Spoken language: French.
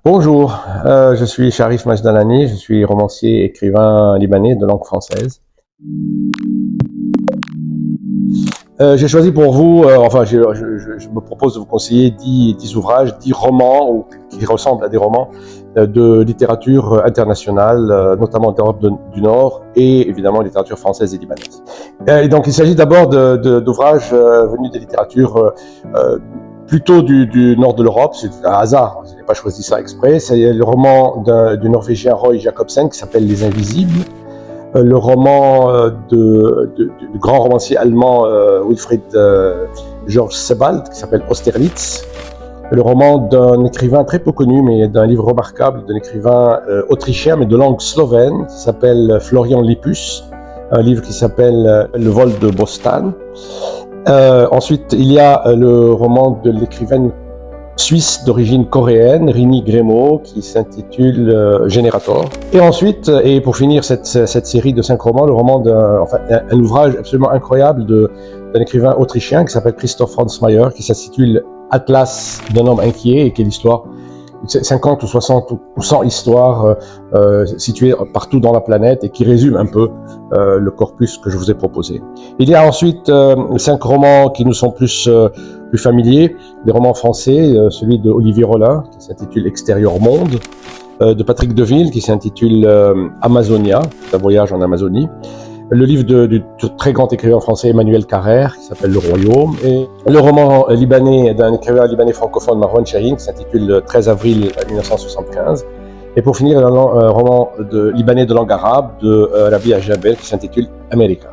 Bonjour, je suis Sharif Majdalani, je suis romancier et écrivain libanais de langue française. J'ai choisi pour vous, je me propose de vous conseiller 10 ouvrages, 10 romans qui ressemblent à des romans de littérature internationale, notamment d'Europe du Nord et évidemment littérature française et libanaise. Et donc il s'agit d'abord d'ouvrages venus des littératures plutôt du nord de l'Europe. C'est un hasard, je n'ai pas choisi ça exprès. C'est le roman du Norvégien Roy Jacobsen qui s'appelle Les Invisibles. Le roman du grand romancier allemand Wilfried Georg Sebald qui s'appelle Austerlitz. Le roman d'un écrivain très peu connu, mais d'un livre remarquable, d'un écrivain autrichien, mais de langue slovène, qui s'appelle Florian Lipus, un livre qui s'appelle Le vol de Bostan. Ensuite, il y a le roman de l'écrivaine suisse d'origine coréenne, Rini Grémo, qui s'intitule Générator. Et ensuite, et pour finir cette série de 5 romans, le roman un ouvrage absolument incroyable d'un écrivain autrichien qui s'appelle Christoph Franz Mayer, qui s'intitule Atlas d'un homme inquiet, et qui est l'histoire 50 ou 60 ou 100 histoires situées partout dans la planète et qui résument un peu le corpus que je vous ai proposé. Il y a ensuite 5 romans qui nous sont plus familiers, des romans français, celui de Olivier Rollin qui s'intitule Extérieur Monde, de Patrick Deville qui s'intitule Amazonia, un voyage en Amazonie, le livre du très grand écrivain français Emmanuel Carrère qui s'appelle Le Royaume, et le roman libanais d'un écrivain libanais francophone Marwan Shahin qui s'intitule 13 avril 1975, et pour finir un roman libanais de langue arabe de Rabia Jabel qui s'intitule America.